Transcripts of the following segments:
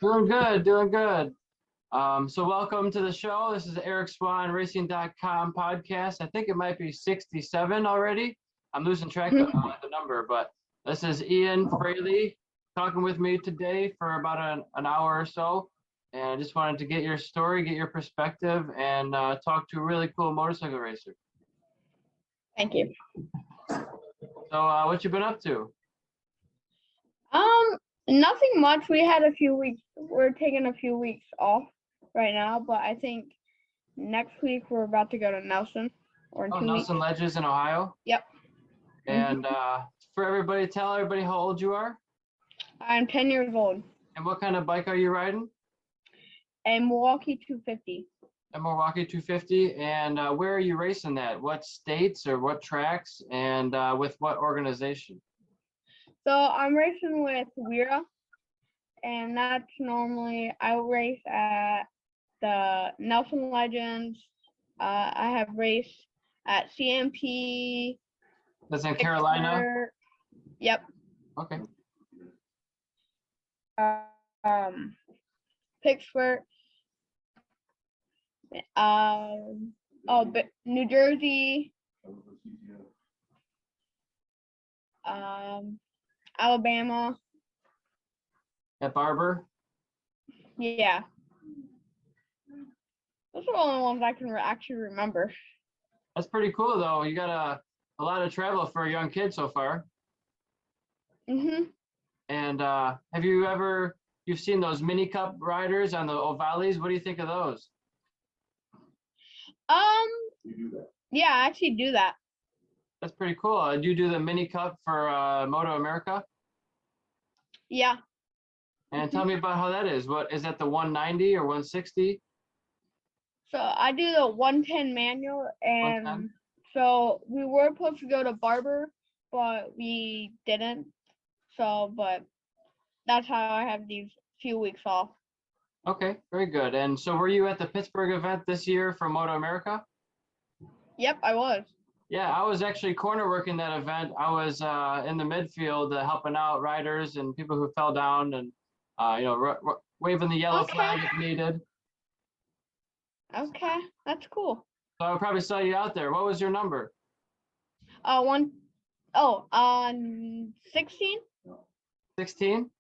Doing good, doing good. So welcome to the show. This is Eric Swahn, Racing.com podcast. I think it might be 67 already. I'm losing track of the number, but this is Ian Fraley talking with me today for about an hour or so. And I just wanted to get your story, get your perspective, and talk to a really cool motorcycle racer. Thank you. So what you been up to? Nothing much. We had a few weeks. We're taking a few weeks off right now, but I think next week we're about to go to Nelson or in 2 weeks. Nelson Ledges in Ohio? Yep. And for everybody, tell everybody how old you are. I'm 10 years old. And what kind of bike are you riding? A Milwaukee 250. A Milwaukee 250. And where are you racing that? What states or what tracks and with what organization? So I'm racing with Weira, and that's normally I race at the Nelson Legends. I have raced at CMP. That's in Carolina? Yep. Okay. Pittsburgh. New Jersey. Alabama. At Barber? Yeah. Those are the only ones I can actually remember. That's pretty cool, though. You got a lot of travel for a young kid so far. Mhm. And you've seen those mini cup riders on the Ovalis? What do you think of those? You do that. Yeah, I actually do that. That's pretty cool. Do you do the mini cup for Moto America? Yeah. And tell me about how that is. What is that, the 190 or 160? So I do the 110 manual, and 110? so we were supposed to go to Barber, but we didn't. But that's how I have these few weeks off. Okay, very good. And so were you at the Pittsburgh event this year for Moto America? Yep, I was. Yeah, I was actually corner working that event. I was in the midfield helping out riders and people who fell down and, waving the yellow flag if needed. Okay, that's cool. So I probably saw you out there. What was your number? 16? 16?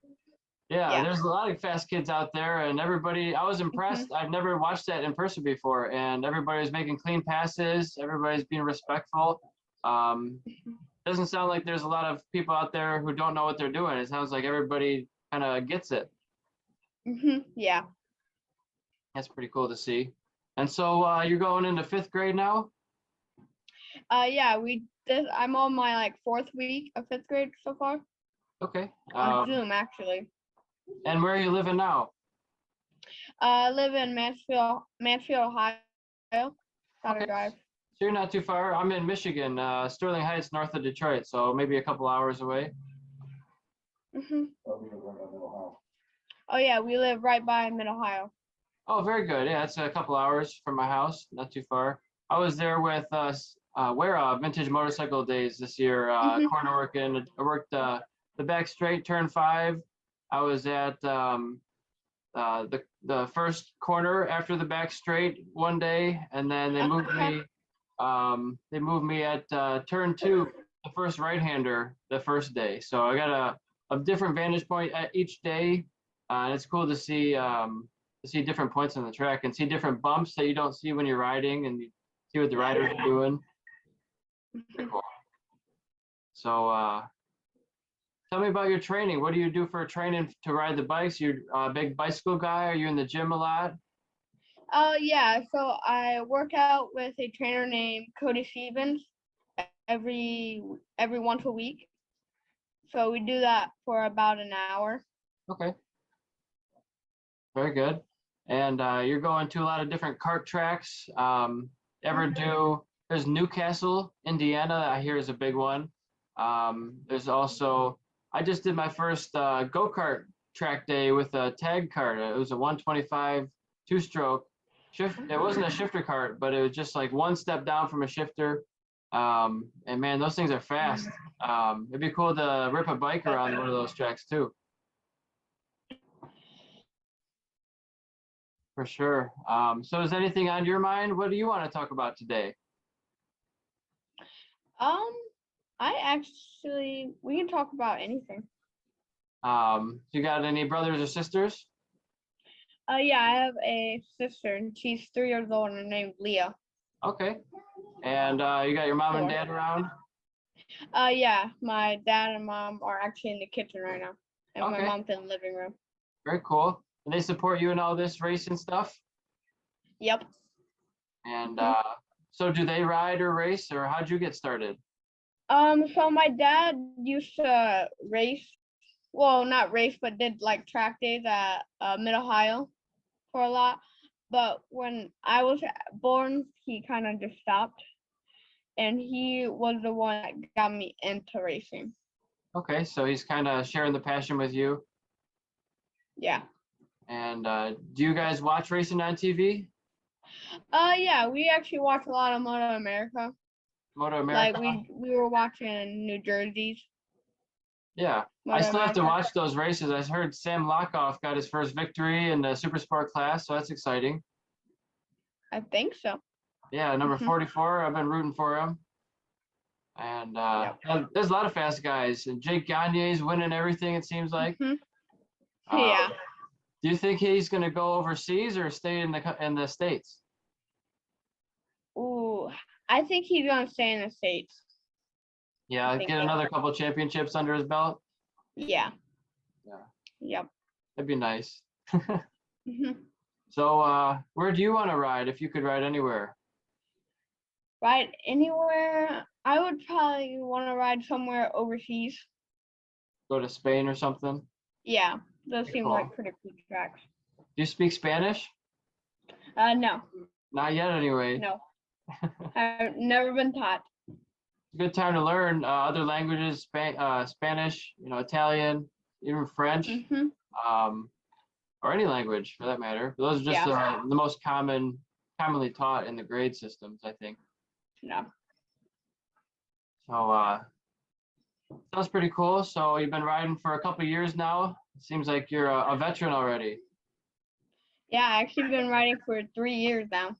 Yeah, Yeah. there's a lot of fast kids out there, and everybody, I was impressed. I've never watched that in person before, and everybody was making clean passes. Everybody's being respectful. Doesn't sound like there's a lot of people out there who don't know what they're doing. It sounds like everybody kind of gets it. Yeah. That's pretty cool to see. And so you're going into 5th grade now? Yeah, I'm on my 4th week of 5th grade so far. Okay. On Zoom, actually. And where are you living now? I live in Mansfield, Ohio. Gotta drive. So you're not too far. I'm in Michigan, Sterling Heights, north of Detroit, so maybe a couple hours away. Oh yeah, we live right by Mid-Ohio. Oh, very good. Yeah, it's a couple hours from my house, not too far. I was there with Weira Vintage Motorcycle Days this year, corner working. I worked the back straight, turn 5. I was at the first corner after the back straight one day, and then they moved me. They moved me at turn 2, the first right-hander, the first day. So I got a different vantage point at each day, and it's cool to see different points on the track and see different bumps that you don't see when you're riding, and you see what the riders are doing. Pretty cool. So tell me about your training. What do you do for training to ride the bikes? You're a big bicycle guy? Are you in the gym a lot? Yeah, so I work out with a trainer named Cody Stevens every once a week. So we do that for about an hour. Okay. Very good. And you're going to a lot of different kart tracks. There's Newcastle, Indiana, I hear is a big one. There's also, I just did my first go-kart track day with a tag kart. It was a 125 2-stroke. It wasn't a shifter kart, but it was just like one step down from a shifter. And man, those things are fast. It'd be cool to rip a bike around one of those tracks too. For sure. So is anything on your mind? What do you want to talk about today? Um, we can talk about anything. You got any brothers or sisters? Yeah, I have a sister and she's 3 years old and her name's Leah. Okay. And you got your mom and 4. dad around? Yeah, my dad and mom are actually in the kitchen right now, and my Okay. mom's in the living room. Very cool. And they support you in all this racing stuff? Yep. And Mhm. so do they ride or race, or how'd you get started? So my dad used to race. Well, not race, but did like track days at Mid-Ohio for a lot. But when I was born, he kind of just stopped, and he was the one that got me into racing. Okay, so he's kind of sharing the passion with you. Yeah. And do you guys watch racing on TV? Yeah, we actually watch a lot of Moto America. Moto Like America? we were watching New Jersey's Yeah, I Moto still have to America. watch those races. I heard Sam Lockoff got his first victory in the super sport class, so that's exciting. I think so. Yeah, number Mhm. 44, I've been rooting for him. And Yep. there's a lot of fast guys. And Jake Gagne's winning everything, it seems like. Mhm. Um, Yeah. do you think he's going to go overseas or stay in the States? Ooh, I think he's gonna stay in the States. Yeah, think get so. another couple championships under his belt. Yeah. Yeah, Yep. that'd be nice. Mhm. So where do you want to ride if you could ride anywhere? Ride anywhere. I would probably want to ride somewhere overseas. Go to Spain or something? Yeah, those Pretty seem cool. like pretty cool tracks. Do you speak Spanish? No, Not yet, anyway. no, I've never been taught. Good time to learn other languages, Spanish, Italian, even French, Mhm. um, or any language for that matter. Those are just Yeah. the most commonly taught in the grade systems, I think. No. So sounds pretty cool. So you've been riding for a couple of years now. It seems like you're a veteran already. Yeah, I actually been riding for 3 years now.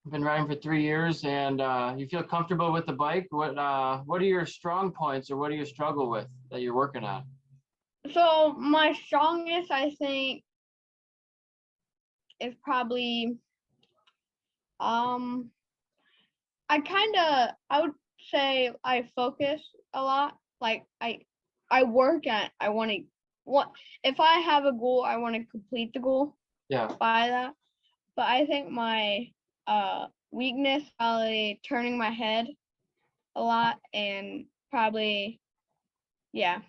You've been riding for 3 years, and you feel comfortable with the bike. What are your strong points, or what do you struggle with that you're working on? So my strongest, I think, is probably um. I would say I focus a lot. Like I work at. I want to. What if I have a goal? I want to complete the goal Yeah. by that. But I think my weakness probably turning my head a lot and probably yeah.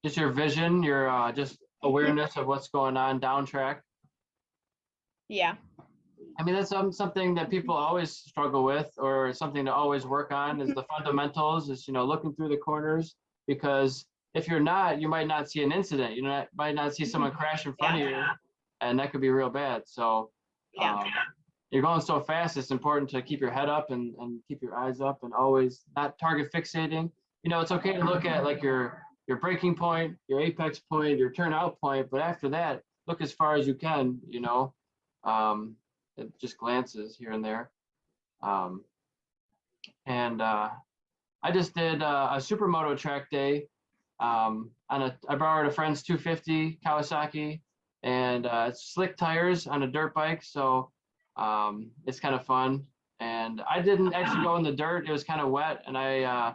Just your vision, your just awareness of what's going on down track. Yeah. I mean, that's something that people always struggle with, or something to always work on is the fundamentals, is, looking through the corners, because if you're not, you might not see an incident, might not see someone crash in front of you, and that could be real bad. So Yeah. you're going so fast, it's important to keep your head up and keep your eyes up and always not target fixating. It's okay to look at like your breaking point, your apex point, your turnout point, but after that, look as far as you can, just glances here and there. And I just did a supermoto track day I borrowed a friend's 250 Kawasaki, and it's slick tires on a dirt bike, so it's kind of fun. And I didn't actually go in the dirt; it was kind of wet, and I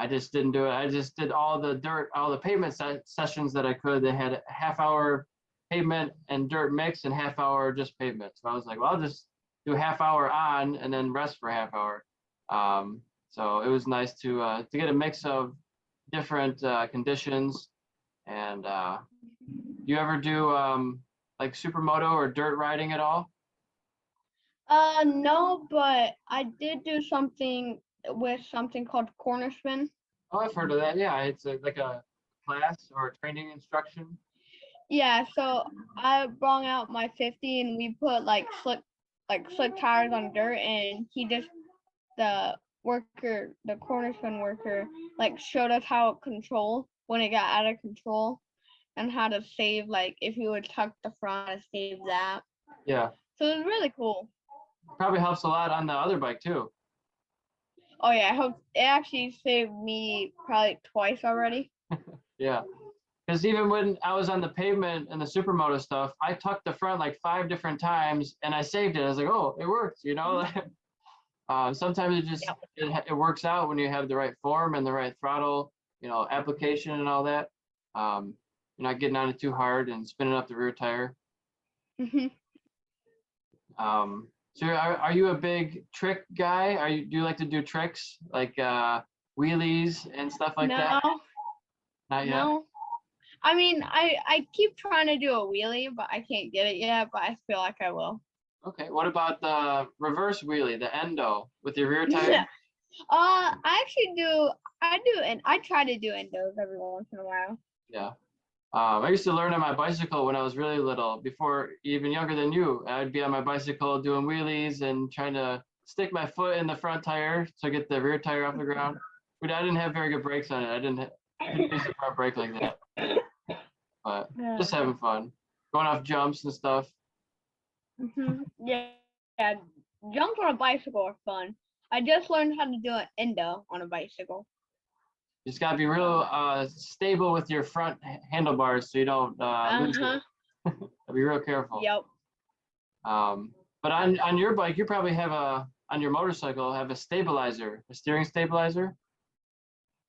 just didn't do it. I just did all the pavement sessions that I could. They had a half-hour pavement and dirt mix, and half-hour just pavement. So I was like, well, I'll just do a half-hour on and then rest for a half-hour. So it was nice to get a mix of different conditions. And you ever do like supermoto or dirt riding at all? No, but I did do something with something called corner spin. Oh, I've heard of that. Yeah, it's like a class or training instruction. Yeah, so I brought out my 50 and we put like slick tires on dirt, and the corner spin worker, like showed us how to control when it got out of control and how to save, like if you would tuck the front to save that. Yeah. So it was really cool. Probably helps a lot on the other bike too. Oh yeah, I hope it actually saved me probably twice already. Yeah. Because even when I was on the pavement and the supermoto stuff, I tucked the front like 5 different times and I saved it. I was like, oh, it worked, you know? Sometimes Yep. it works out when you have the right form and the right throttle, you know, application and all that. You're not getting on it too hard and spinning up the rear tire. Mhm. So are you a big trick guy? Do you like to do tricks like wheelies and stuff like that? No, Not yet. no. I mean, I keep trying to do a wheelie, but I can't get it yet. But I feel like I will. Okay. What about the reverse wheelie, the endo with your rear tire? I actually do. I do, and I try to do endos every once in a while. Yeah. I used to learn on my bicycle when I was really little, before even younger than you. I'd be on my bicycle doing wheelies and trying to stick my foot in the front tire to get the rear tire off the ground. But I didn't have very good brakes on it. I couldn't use the front brake like that. But just having fun, going off jumps and stuff. Yeah, yeah. Jumps on a bicycle are fun. I just learned how to do an endo on a bicycle. You just gotta be real stable with your front handlebars so you don't lose it. Be real careful. Yep. But on your bike, you probably have on your motorcycle have a stabilizer, a steering stabilizer.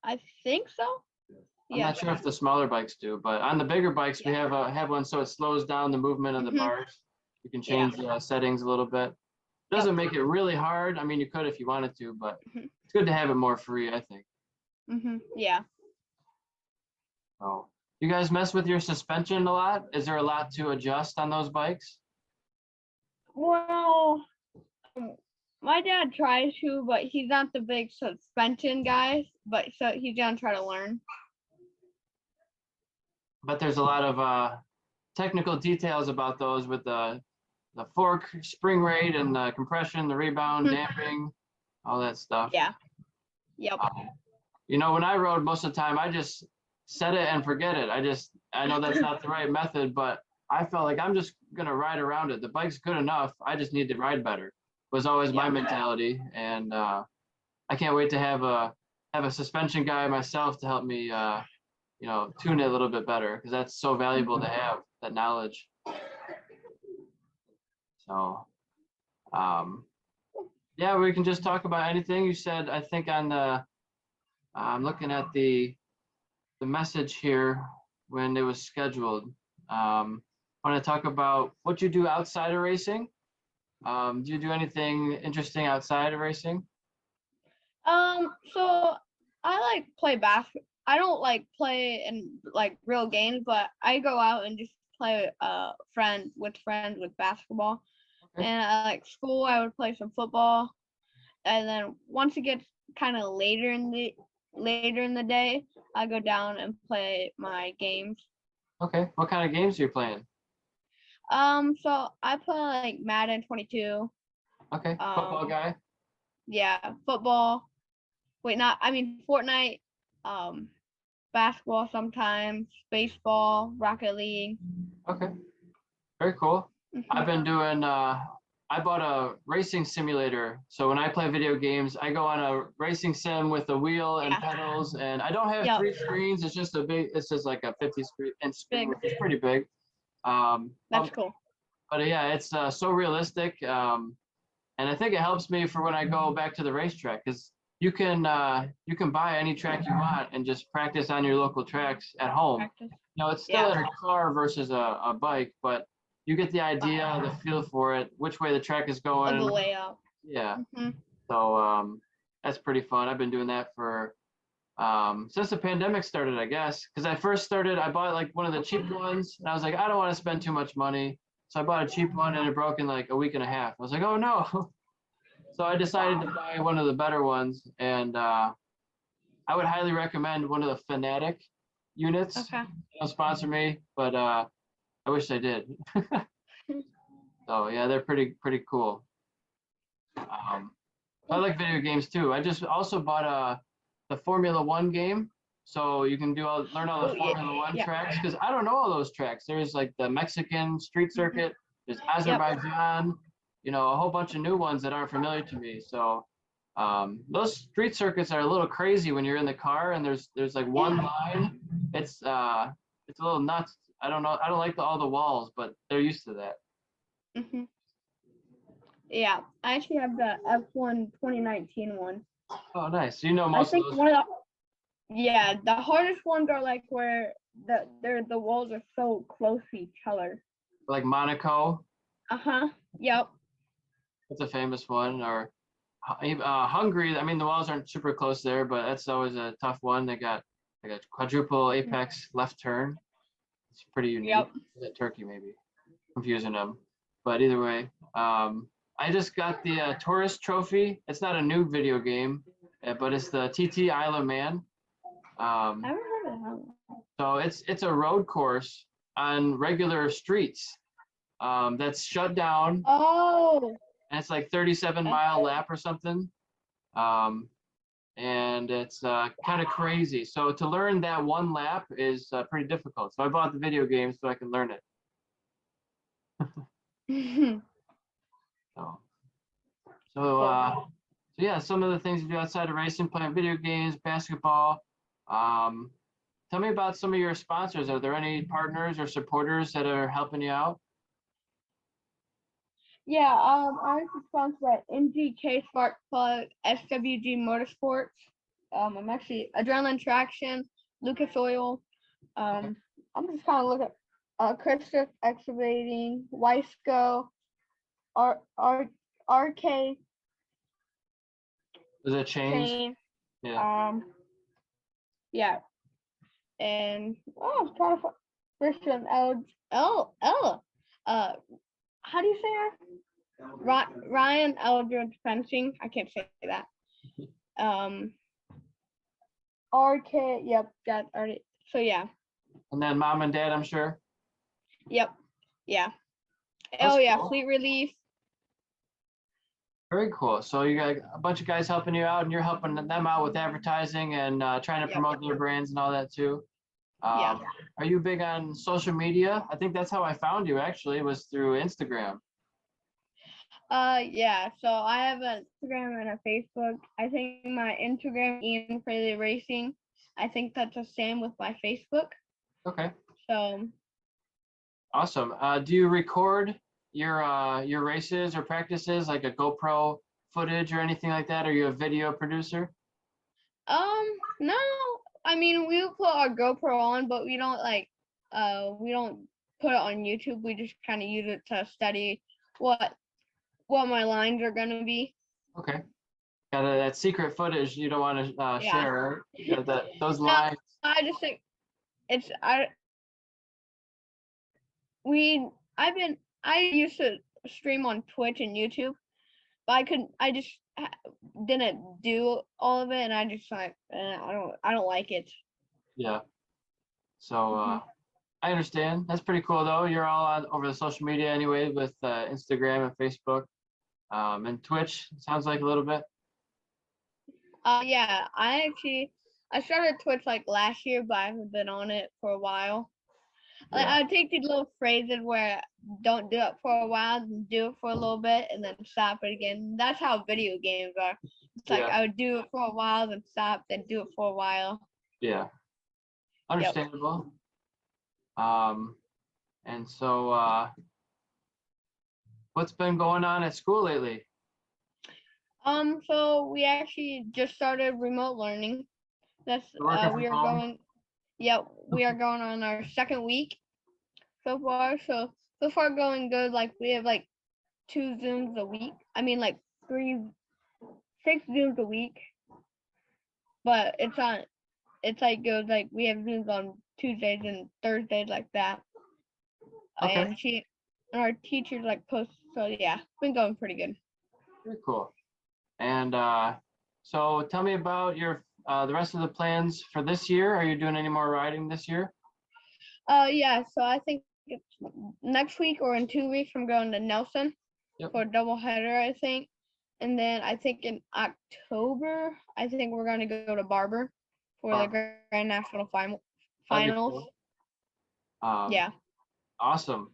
I think so. I'm not sure if the smaller bikes do, but on the bigger bikes, we have one so it slows down the movement of the bars. You can change the settings a little bit. Doesn't make it really hard. I mean, you could if you wanted to, but it's good to have it more free, I think. Yeah. Oh, you guys mess with your suspension a lot? Is there a lot to adjust on those bikes? Well, my dad tries to, but he's not the big suspension guy. But so he's gonna try to learn. But there's a lot of technical details about those with the fork spring rate and the compression, the rebound, damping, all that stuff. Yeah. Yep. You know, when I rode most of the time, I just set it and forget it. I know that's not the right method, but I felt like I'm just gonna ride around it. The bike's good enough. I just need to ride better. Was always my mentality, and I can't wait to have a suspension guy myself to help me, you know, tune it a little bit better, because that's so valuable to have that knowledge. So, yeah, we can just talk about anything. You said, I think on the, I'm looking at the message here when it was scheduled. I want to talk about what you do outside of racing. Do you do anything interesting outside of racing? So I like play basketball. I don't like play in like real games, but I go out and just play friends with basketball. Okay. And like school, I would play some football. And then once it gets kind of later in the day, I go down and play my games. Okay. What kind of games are you playing? So I play like Madden 22. Okay. Football guy. Yeah, football. Fortnite. Basketball sometimes, baseball, Rocket League. Okay. Very cool. I've been doing, I bought a racing simulator. So when I play video games, I go on a racing sim with a wheel and pedals, and I don't have 3 screens. It's just like a 50 screen, and screen, which is pretty big. That's cool. But yeah, it's so realistic. And I think it helps me for when I go back to the racetrack, because you can buy any track you want and just practice on your local tracks at home. No, it's still in a car versus a bike, but you get the idea, the feel for it, which way the track is going. The layout. Yeah. So that's pretty fun. I've been doing that for since the pandemic started, I guess. Because I first started, I bought like one of the cheap ones, and I was like, I don't want to spend too much money. So I bought a cheap one, and it broke in like a week and a half. I was like, oh no. So I decided to buy one of the better ones, and I would highly recommend one of the Fanatic units. Okay. They don't sponsor me, but I wish they did. So yeah, they're pretty cool. I like video games too. I just also bought the Formula One game, so you can learn all the Formula One tracks, because I don't know all those tracks. There's like the Mexican street circuit. there's Yep. Azerbaijan, you know, a whole bunch of new ones that aren't familiar to me. So those street circuits are a little crazy when you're in the car and there's like one line. It's a little nuts. I don't know. I don't like all the walls, but they're used to that. Hmm. Yeah, I actually have the F1 2019 one. Oh, nice. So you know I most of think those. one of the hardest ones are like where the walls are so close to each other. Like Monaco, Yep. that's a famous one. Or Hungary. I mean, the walls aren't super close there, but that's always a tough one. They got like a quadruple apex left turn. It's pretty unique. Yep. Is it Turkey maybe? Confusing them. But either way, I just got the tourist trophy. It's not a new video game, but it's the TT Isle of Man. I haven't heard of that. So it's a road course on regular streets that's shut down, Oh. and it's like 37-mile lap or something. And it's kind of crazy. So to learn that one lap is pretty difficult. So I bought the video game so I can learn it. So, so yeah, some of the things you do outside of racing, playing video games, basketball. Tell me about some of your sponsors. Are there any partners or supporters that are helping you out? Yeah, I'm sponsored by MGK Spark Plug, SWG Motorsports. I'm actually Adrenaline Traction, Lucas Oil. I'm just kind of looking at Christoph Excavating, Weisco, RK Does it change? Chain. Yeah. Yeah. And I'm trying to Christian how do you say her? Ryan Eldridge Fencing. I can't say that. RK. Yep. Got already. So yeah. And then mom and dad, I'm sure. Yep. Yeah. That's yeah. cool. Fleet Relief. Very cool. So you got a bunch of guys helping you out, and you're helping them out with advertising and trying to promote their brands and all that too. Yeah. Are you big on social media? I think that's how I found you actually, was through Instagram. Yeah. So I have an Instagram and a Facebook. I think my Instagram Ian Fraley Racing. I think that's the same with my Facebook. Okay. So. Awesome. Do you record your races or practices, like a GoPro footage or anything like that? Are you a video producer? No. I mean, we put our GoPro on, but we don't we don't put it on YouTube. We just kind of use it to study what my lines are gonna be. Okay. Got that secret footage you don't want to share. Those lines. I just think it's I used to stream on Twitch and YouTube, but I just didn't do all of it, and I just like I don't like it. Yeah. So I understand. That's pretty cool though. You're all on over the social media anyway with Instagram and Facebook, and Twitch. Sounds like a little bit. Yeah, I started Twitch like last year, but I haven't been on it for a while. Like I would take these little phrases where don't do it for a while, and do it for a little bit, and then stop it again. That's how video games are. It's like I would do it for a while, then stop, then do it for a while. Yeah. Understandable. And so what's been going on at school lately? So we actually just started remote learning. That's we are going. Yeah, we are going on our second week so far. So far going good. Like we have like 2 Zooms a week. I mean like 6 Zooms a week. But it's like goes like we have Zooms on Tuesdays and Thursdays like that. Okay. And our teachers like post. So yeah, it's been going pretty good. Very cool. And so tell me about your the rest of the plans for this year. Are you doing any more riding this year? Yeah, so I think it's next week or in 2 weeks I'm going to Nelson for a doubleheader, I think. And then I think in October, I think we're going to go to Barber for the Grand National Finals. Cool. Yeah. Awesome.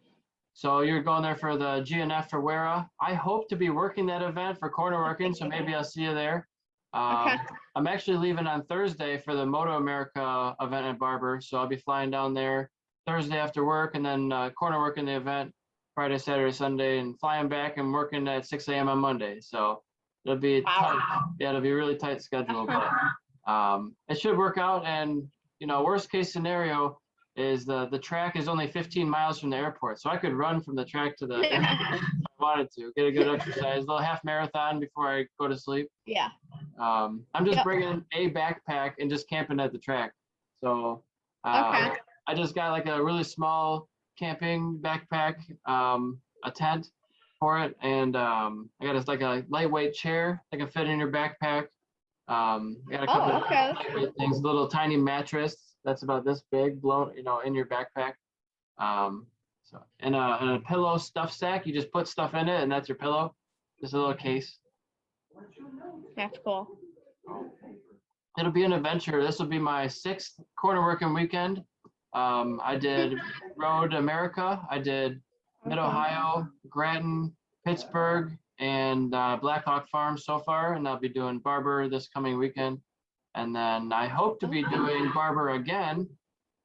So you're going there for the GNF for Wera. I hope to be working that event for corner working, so maybe I'll see you there. Okay. I'm actually leaving on Thursday for the Moto America event at Barber, so I'll be flying down there Thursday after work, and then corner working the event Friday, Saturday, Sunday, and flying back and working at 6 a.m. on Monday. So it'll be tight. Yeah, it'll be a really tight schedule, but it should work out. And worst case scenario is the track is only 15 miles from the airport, so I could run from the track to the airport if I wanted to get a good exercise, a little half marathon before I go to sleep. Yeah. I'm just bringing a backpack and just camping at the track. So Okay. I just got like a really small camping backpack, a tent for it, and I got like a lightweight chair that can fit in your backpack. I got a couple of lightweight things, a little tiny mattress that's about this big, blown, in your backpack. So and a pillow stuff sack. You just put stuff in it, and that's your pillow. Just a little case. That's cool. It'll be an adventure. This will be my 6th corner working weekend. I did Road America. I did Mid Ohio, Grattan, Pittsburgh, and Blackhawk Farm so far, and I'll be doing Barber this coming weekend. And then I hope to be doing Barber again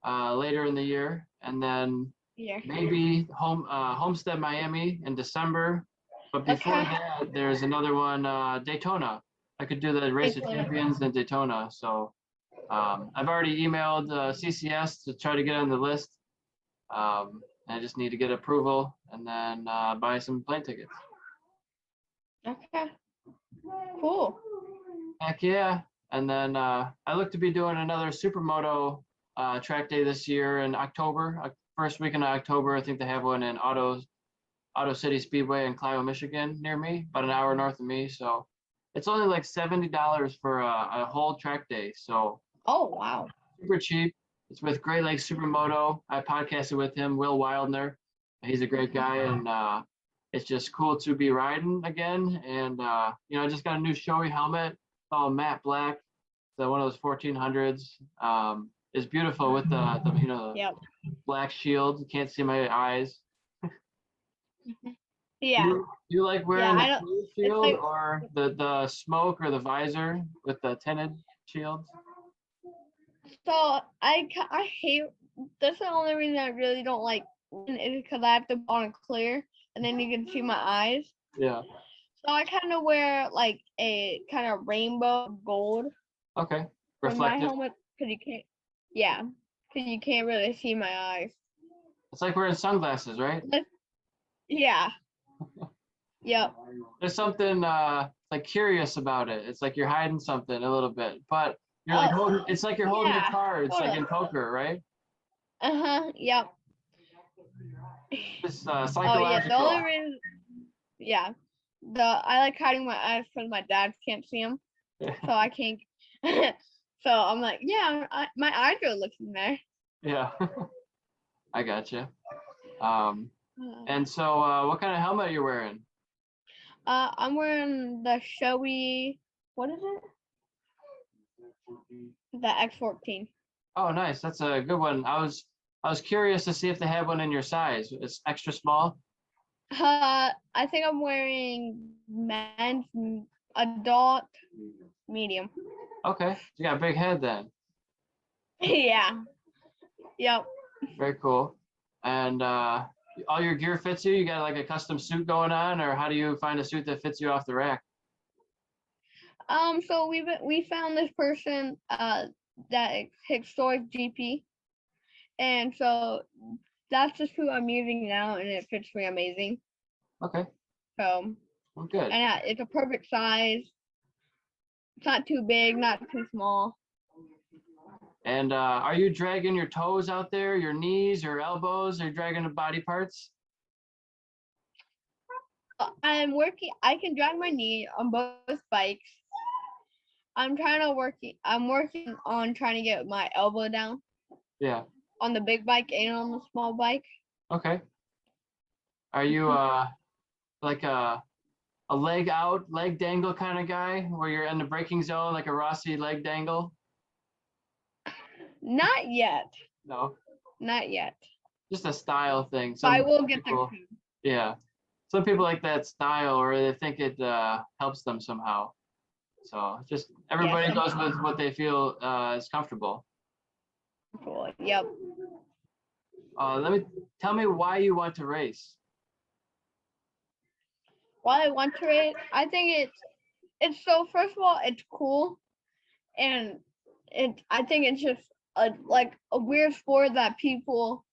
later in the year, and then maybe Homestead Miami in December. But before that, there's another one, Daytona. I could do the Race of Champions in Daytona. So I've already emailed CCS to try to get on the list. I just need to get approval and then buy some plane tickets. Okay. Cool. Heck yeah. And then I look to be doing another Supermoto track day this year in October. First weekend of October, I think they have one in Auto City Speedway in Clio, Michigan, near me, about an hour north of me. So it's only like $70 for a whole track day. So wow. Super cheap. It's with Great Lakes Supermoto. I podcasted with him, Will Wildner. He's a great guy, and it's just cool to be riding again. And I just got a new Showy helmet. It's all matte black. So one of those 1400s. It's beautiful with the black shield. You can't see my eyes. Yeah. Do you like wearing the blue shield or the smoke or the visor with the tinted shields? So I hate. That's the only reason I really don't like it, because I have to put on clear, and then you can see my eyes. Yeah. So I kind of wear like a kind of rainbow gold. Okay. On my Reflective. helmet, because you can't. Yeah, because you can't really see my eyes. It's like wearing sunglasses, right? Yeah. Yep. There's something like curious about it. It's like you're hiding something a little bit, but you're like holding. It's like you're holding a card. It's like in poker, right? Yep. It's psychological. Oh yeah. The only reason. Yeah. I like hiding my eyes because my dad can't see them, so I can't. So I'm like, yeah, my eyes are looking there. Yeah. I gotcha. And so what kind of helmet are you wearing? I'm wearing the Showy. What is it? The X14. Oh, nice. That's a good one. I was curious to see if they had one in your size. It's extra small. I think I'm wearing men's adult medium. Okay, you got a big head then. Yeah. Yep. Very cool. And all your gear fits you? You got like a custom suit going on, or how do you find a suit that fits you off the rack? So we found this person that historic GP, and so that's just who I'm using now, and it fits me amazing. Okay. So. Well, good. And it's a perfect size. It's not too big, not too small. And are you dragging your toes out there, your knees, your elbows? Are you dragging the body parts? I'm working. I can drag my knee on both bikes. I'm working on trying to get my elbow down. Yeah. On the big bike and on the small bike. Okay. Are you like a leg out, leg dangle kind of guy, where you're in the braking zone, like a Rossi leg dangle? Not yet. No. Not yet. just a style thing. So I Some will get there people, soon. yeah, some people like that style, or they think it helps them somehow. So just everybody Yeah, goes somehow. with what they feel is comfortable. Cool. Yep. Tell me why you want to race. Why I want to race, I think it's so, first of all, it's cool, and I think it's just like a weird sport that people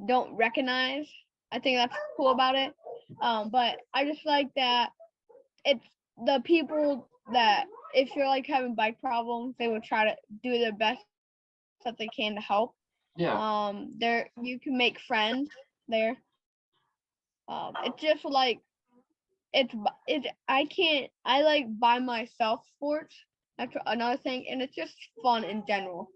don't recognize. I think that's cool about it. But I just like that it's the people that, if you're like having bike problems, they will try to do their best that they can to help. Yeah, There you can make friends there. It's just like I like by myself sports. That's another thing, and it's just fun in general.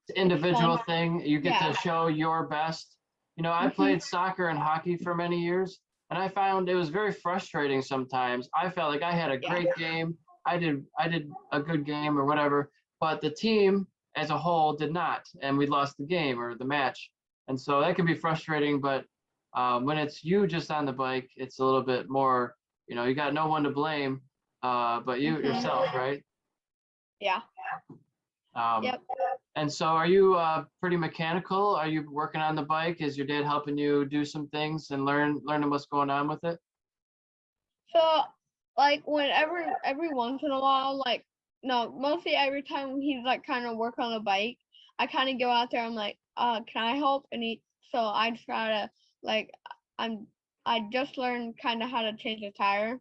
it's an It's individual fun. thing. You get to Yeah. show your best. You know, I Mhm. played soccer and hockey for many years, and I found it was very frustrating sometimes. I felt like I had a Yeah. great game. I did a good game or whatever, but the team as a whole did not, and we lost the game or the match. And so that can be frustrating, but when it's you just on the bike, it's a little bit more, you got no one to blame but you Mhm. yourself, right? Yeah. Um, Yep. and so are you pretty mechanical? Are you working on the bike? Is your dad helping you do some things and learning what's going on with it? So, like, whenever every once in a while, like, no, mostly every time he's like kind of work on the bike, I kind of go out there. I'm like, can I help? So I try to, like, I'm I just learned kind of how to change a tire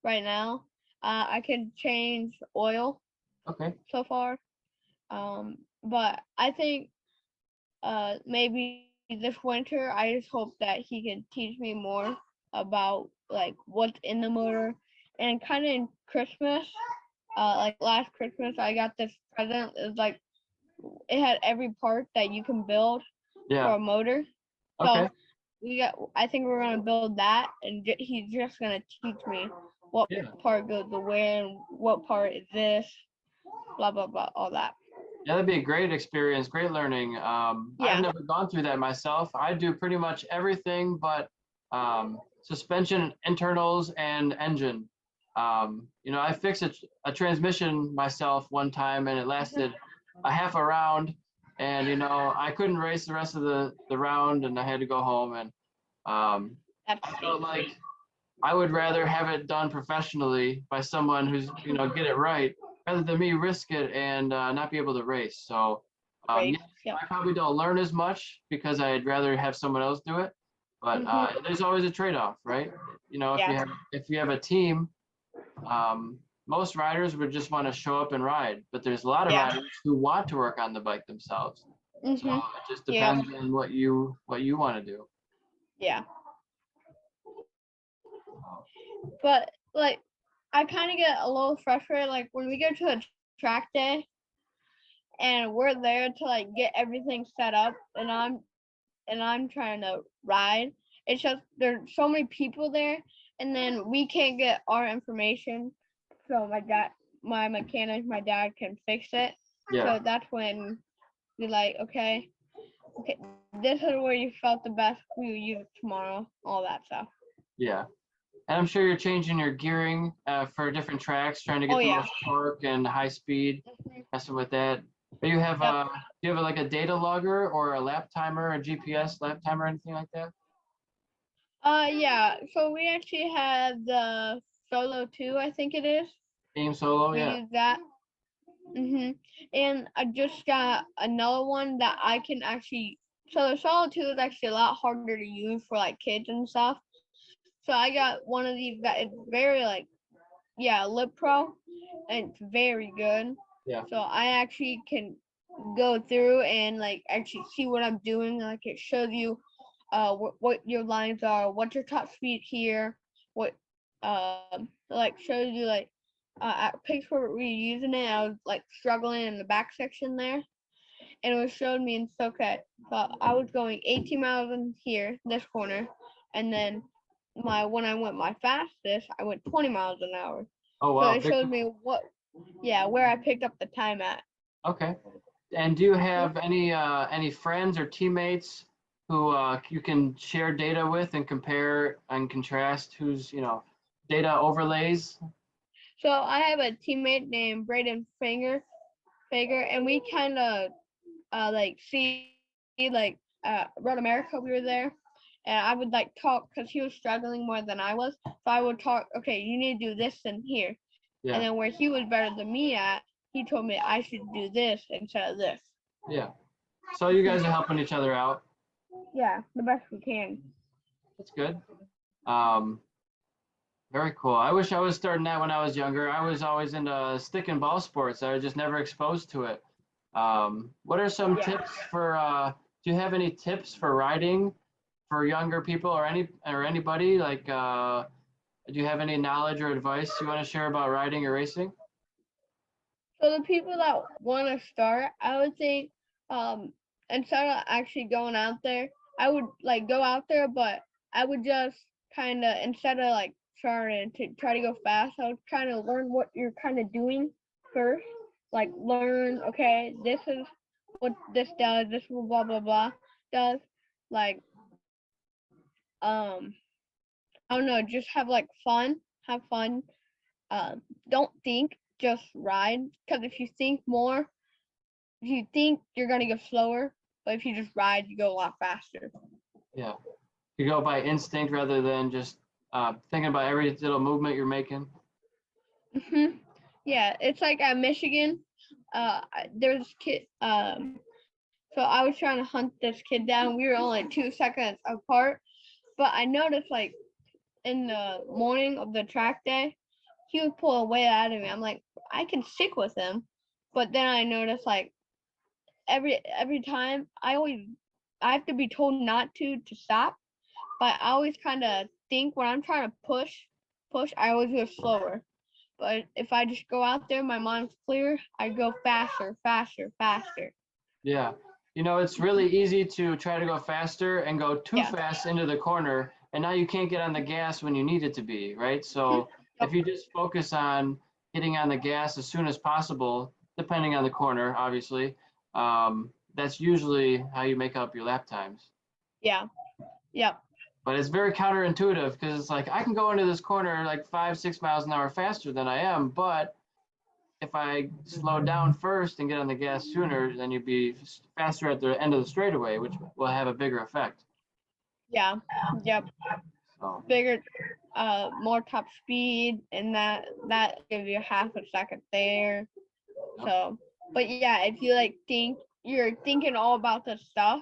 right now. I can change oil Okay. so far. But I think maybe this winter I just hope that he can teach me more about like what's in the motor. And kind of in Christmas, like last Christmas, I got this present. It's like it had every part that you can build for Yeah. a motor. Okay. So I think we're gonna build that, and he's just gonna teach me what Yeah. part goes to where and what part is this, blah blah blah, all that. Yeah, that'd be a great experience, great learning. I've Yeah. never gone through that myself. I do pretty much everything but suspension, internals, and engine. I fixed a transmission myself one time, and it lasted a half a round. And I couldn't race the rest of the round, and I had to go home. And That I felt stinks. like I would rather have it done professionally by someone who's get it right, rather than me risk it and not be able to race. So Race. yes, Yep. I probably don't learn as much because I'd rather have someone else do it. But Mhm. there's always a trade-off, right? If you Yeah. have a team, um, most riders would just want to show up and ride, but there's a lot of Yeah. riders who want to work on the bike themselves. So Mhm. it just Yep. depends on what you want to do. Yeah. But like, I kind of get a little frustrated. Like when we go to a track day and we're there to like get everything set up, and I'm trying to ride. It's just there's so many people there, and then we can't get our information. So my mechanic, my dad can fix it. Yeah, So that's when we like, okay, this is where you felt the best. We will use it tomorrow. All that stuff. yeah. And I'm sure you're changing your gearing for different tracks, trying to Oh get the yeah. most torque and high speed, Mhm. messing with that. Do you have Yep. like a data logger or a lap timer, a GPS lap timer, anything like that? Yeah. So we actually had the Solo 2, I think it is. Aim solo, We yeah. use that. And I just got another one that I can actually. So the Solo 2 is actually a lot harder to use for like kids and stuff. So I got one of these that is very like, yeah, Lip Pro, and it's very good. Yeah. So I actually can go through and like actually see what I'm doing. Like it shows you what your lines are, what's your top speed here, what like shows you like at Pittsburgh we were using it. I was like struggling in the back section there, and it was showing me in SoCat. So I was going 18 miles in here, this corner, and then when I went my fastest, I went 20 miles an hour. Oh So wow, it showed me where I picked up the time at. okay. And do you have any friends or teammates who you can share data with and compare and contrast who's, data overlays? So I have a teammate named Braden Fager, and we kind of like see like Road America. We were there, and I would like talk because he was struggling more than I was. So I would talk. Okay, you need to do this and here, and Yeah, then where he was better than me at, he told me I should do this instead of this. yeah. So you guys are helping each other out. Yeah, the best we can. That's good. Um, Very cool. I wish I was starting that when I was younger. I was always into stick and ball sports. I was just never exposed to it. What are some Yeah. tips for, do you have any tips for riding for younger people or anybody? Like, do you have any knowledge or advice you want to share about riding or racing? So the people that want to start, I would say, instead of actually going out there, I would like go out there, but I would just kind of instead of like starting to try to go fast, I would kind of learn what you're kind of doing first. Like learn, okay, this is what this does. This will blah blah blah does. Like, um, I don't know, just have like fun, have fun. Don't think, just ride. Because if you think more, if you think you're gonna go slower, but if you just ride, you go a lot faster. Yeah. You go by instinct rather than just thinking about every little movement you're making. Yeah, it's like at Michigan. There's this kid. So I was trying to hunt this kid down. We were only 2 seconds apart, but I noticed like in the morning of the track day, he would pull away out of me. I'm like, I can stick with him, but then I noticed like every time I have to be told not to stop, but I always kind of think when I'm trying to push, I always go slower. But if I just go out there, my mind's clear, I go faster, faster, faster. Yeah. It's really easy to try to go faster and go too Yeah. fast into the corner, and now you can't get on the gas when you need it to be, right? So if you just focus on getting on the gas as soon as possible, depending on the corner, obviously, that's usually how you make up your lap times. Yeah. Yep. But it's very counterintuitive because it's like I can go into this corner like 5, 6 miles an hour faster than I am, but if I slow down first and get on the gas sooner, then you'd be faster at the end of the straightaway, which will have a bigger effect. Yeah. Yep. So Bigger, more top speed, and that gives you half a second there. yep. So, but yeah, if you like think you're thinking all about this stuff,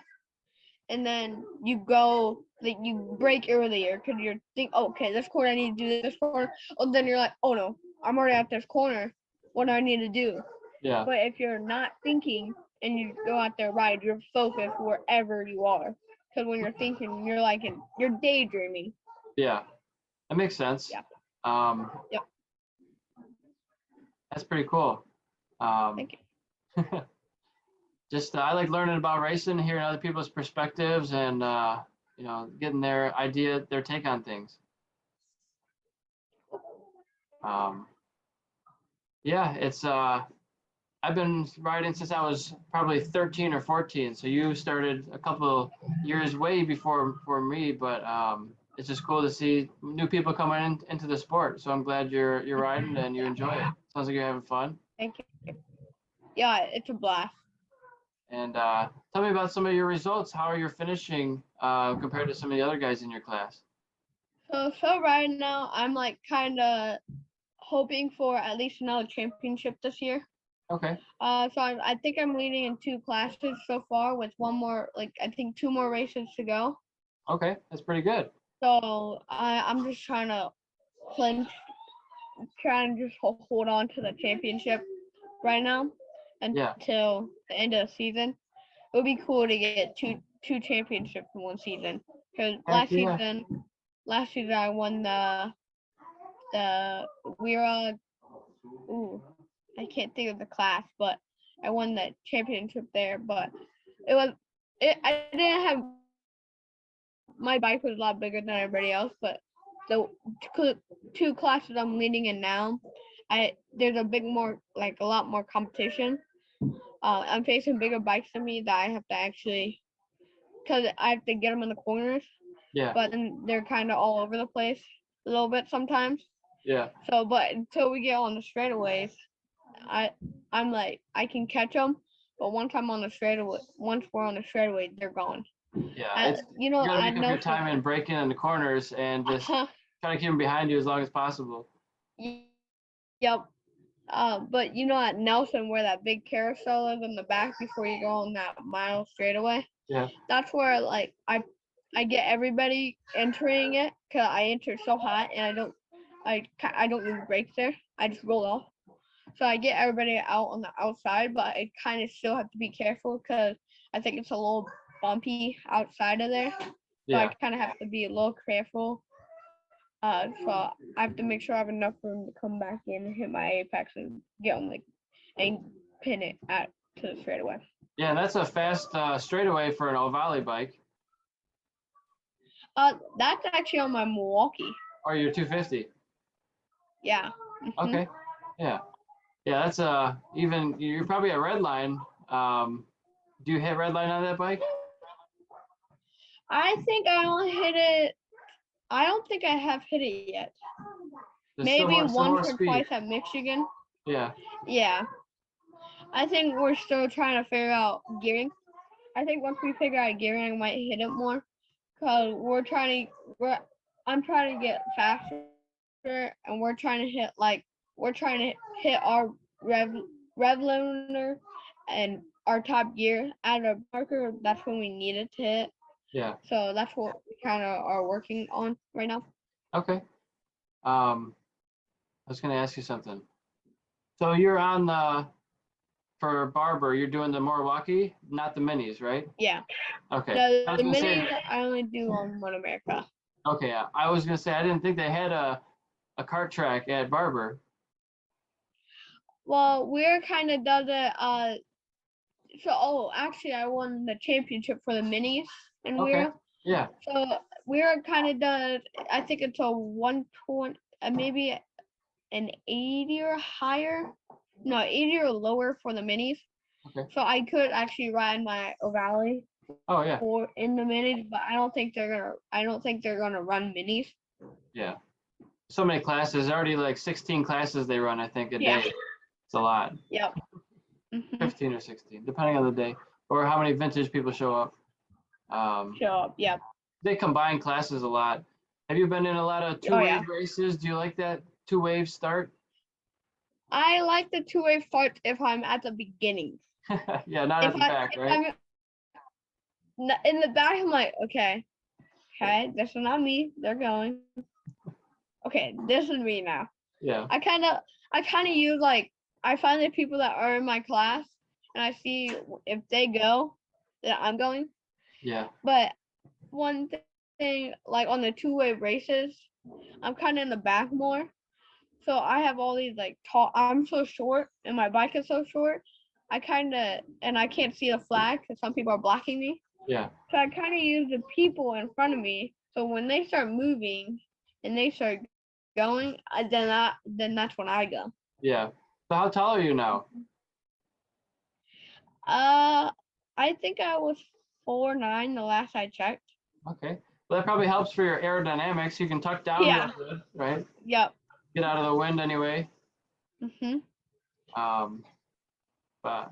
and then you go like you break earlier because you're think, oh, okay, this corner I need to do this corner. Oh, then you're like, oh no, I'm already at this corner. What do I need to do? Yeah, But if you're not thinking and you go out there ride, you're focused wherever you are. Because when you're thinking, you're like you're daydreaming. yeah, that makes sense. Yeah. Um, Yep. that's pretty cool. Um, Thank you. just I like learning about racing, hearing other people's perspectives, and getting their idea, their take on things. Um, yeah, it's I've been riding since I was probably 13 or 14. So you started a couple years way before me, but it's just cool to see new people coming into the sport. So I'm glad you're riding and you enjoy it. Sounds like you're having fun. Thank you. Yeah, it's a blast. And tell me about some of your results. How are you finishing compared to some of the other guys in your class? So right now, I'm like kind of hoping for at least another championship this year. Okay. So I think I'm leading in 2 classes so far, with one more, like I think 2 more races to go. Okay, that's pretty good. So I'm just trying to clinch, trying to just hold on to the championship right now Yeah. until the end of the season. It would be cool to get two championships in one season. Because Heck yeah. last season I won the we were I can't think of the class, but I won the championship there. But I didn't have, my bike was a lot bigger than everybody else, but the two classes I'm leading in now, there's a lot more competition. I'm facing bigger bikes than me that I have to actually because I have to get them in the corners, Yeah. but then they're kind of all over the place a little bit sometimes. Yeah. So, but until we get on the straightaways, I'm like, I can catch them, but once we're on the straightaway, they're gone. Yeah. It's You you gotta I make up know your time and break in the corners and just try to keep them behind you as long as possible. Yep. But at Nelson, where that big carousel is in the back before you go on that mile straightaway, Yeah. that's where like I get everybody entering it because I enter so hot and I don't use brakes there. I just roll off. So I get everybody out on the outside, but I kind of still have to be careful because I think it's a little bumpy outside of there. So I Yeah. kind of have to be a little careful. So I have to make sure I have enough room to come back in and hit my apex and get on and pin it to the straightaway. Yeah, and that's a fast straightaway for an O'Valley bike. That's actually on my Milwaukee. Or your 250. Yeah. Mm-hmm. Okay. Yeah. Yeah, that's even you're probably at Redline. Do you hit Redline on that bike? I think I only hit it. I don't think I have hit it yet. There's Maybe still more once or speed. twice at Michigan. Yeah. Yeah. I think we're still trying to figure out gearing. I think once we figure out gearing, I might hit it more. Cause I'm trying to get faster, and we're trying to hit our rev limiter and our top gear at a marker. That's when we need it to hit. Yeah. So that's what we kind of are working on right now. Okay. I was gonna ask you something. So you're on for Barber, you're doing the Milwaukee, not the minis, right? Yeah. Okay. The minis I only do on One America. Okay, yeah. I was gonna say I didn't think they had a kart track at Barber. Well, we're kind of does it. Actually, I won the championship for the minis in Okay. Weir. Yeah. So Weir kind of does. I think it's a 120, maybe an 80 or higher. No, 80 or lower for the minis. Okay. So I could actually ride my O'Valley. Oh yeah. In the minis, but I don't think they're gonna run minis. Yeah. So many classes. Already like 16 classes they run, I think, a day. It's a lot. Yep. Mm-hmm. 15 or 16, depending on the day, or how many vintage people show up. Yep. They combine classes a lot. Have you been in a lot of two-wave races? Do you like that two-wave start? I like the two-wave start if I'm at the beginning. Yeah, not at the back, right? In the back, I'm like, okay, this is not me. They're going. Okay, this is me now. Yeah. I kind of use I find the people that are in my class, and I see if they go, then I'm going. Yeah. But one thing, like on the two-way races, I'm kind of in the back more. So I have all these tall. I'm so short, and my bike is so short. I can't see the flag because some people are blocking me. Yeah. So I kind of use the people in front of me. So when they start moving and they start going, then that's when I go. Yeah. So how tall are you now? I think I was 4'9" the last I checked. Okay. Well, that probably helps for your aerodynamics. You can tuck down real good, right? Yep. Get out of the wind anyway. Mhm. But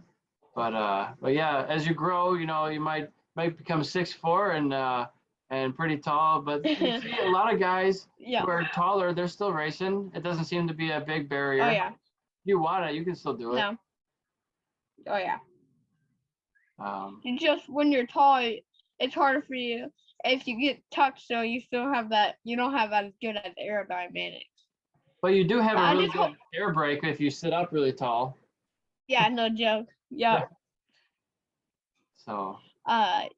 yeah, as you grow, you might become 6'4" and pretty tall. But you see a lot of guys who are taller, they're still racing. It doesn't seem to be a big barrier. Oh yeah. If you want it, you can still do it. No. Oh yeah. You just when you're tall, it's harder for you. If you get tucked, so you still have that. You don't have as good as aerodynamics. But you do have a really good air brake if you sit up really tall. Yeah, no joke. Yep. So.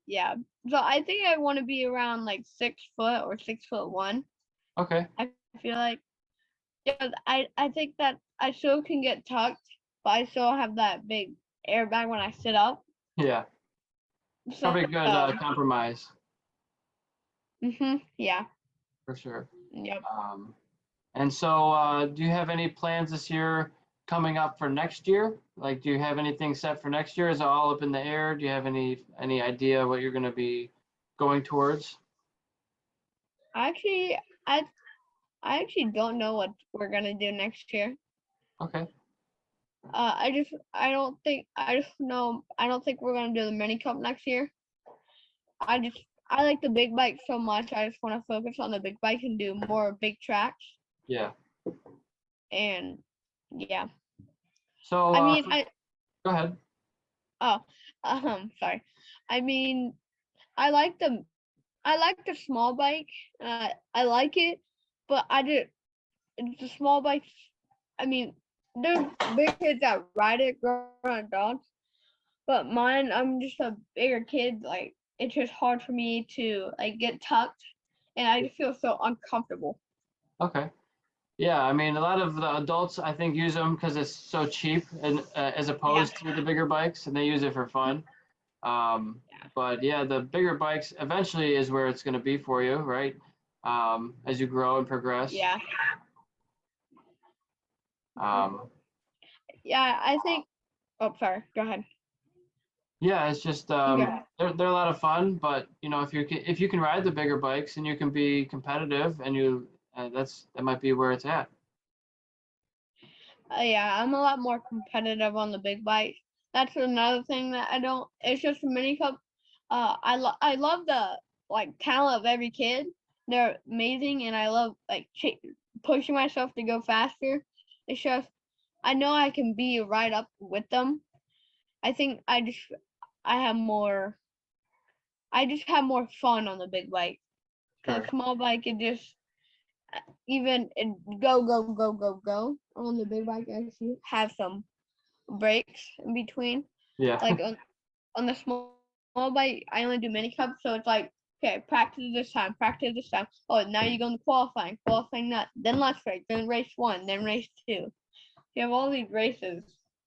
Yeah. So I think I want to be around 6 foot or 6'1". Okay. I feel like, yeah, I think that I still can get tucked, but I still have that big airbag when I sit up. Yeah. So, probably a good compromise. Yeah. For sure. Yep. And so, do you have any plans this year coming up for next year? Do you have anything set for next year? Is it all up in the air? Do you have any idea what you're going to be going towards? Actually, I actually don't know what we're gonna do next year. Okay. I don't think I just know I don't think we're gonna do the mini cup next year. I like the big bike so much. I just want to focus on the big bike and do more big tracks. Yeah. And yeah, So I mean go ahead. oh sorry. I mean I like the small bike. I like it, but it's a small bike. I mean, there's big kids that ride it, grown adults, but mine, I'm just a bigger kid. Like it's just hard for me to like get tucked, and I just feel so uncomfortable. Okay. Yeah, I mean, a lot of the adults I think use them because it's so cheap, and as Yeah, opposed to the bigger bikes, and they use it for fun. But yeah, the bigger bikes eventually is where it's going to be for you, right? As you grow and progress. yeah, Um, yeah. I think. Oh, sorry. Go ahead. yeah, it's just Okay. they're a lot of fun, but you know, if you can ride the bigger bikes and you can be competitive, and you that might be where it's at. Yeah, I'm a lot more competitive on the big bike. That's another thing that I don't. It's just a mini cup. I love the like talent of every kid. They're amazing, and I love like pushing myself to go faster. It's just I know I can be right up with them. I think I have more. I just have more fun on the big bike. Cause Sure. small bike it just even it go on the big bike. I actually have some breaks in between. Yeah. Like on the small bike, I only do mini cups, so it's like okay, practice this time, practice this time. Oh, now you're going to qualifying that, then last race, then race 1, then race 2. You have all these races,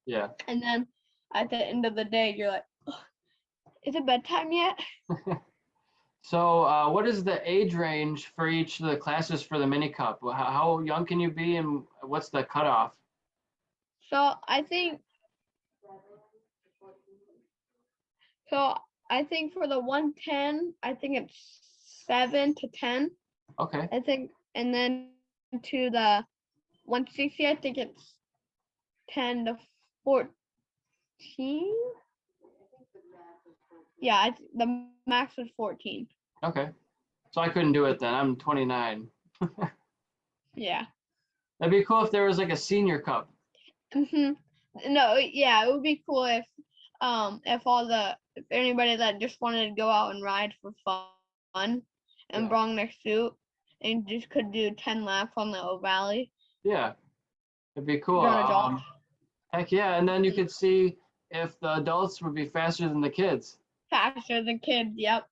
Yeah. and then at the end of the day, you're like, oh, is it bedtime yet? So, what is the age range for each of the classes for the mini cup? How young can you be, and what's the cutoff? So so I think for the 110, I think it's 7 to 10. Okay. I think, and then to the 160, I think it's 10 to 14. Yeah, the max was 14. Okay. So I couldn't do it then. I'm 29. Yeah. That'd be cool if there was like a senior cup. No, yeah, it would be cool if if anybody that just wanted to go out and ride for fun and Yeah. brought their suit and just could do 10 laps on the O'Valley. Yeah, it'd be cool. Grown adults. Heck yeah, and then you could see if the adults would be faster than the kids. Faster than kids, yep.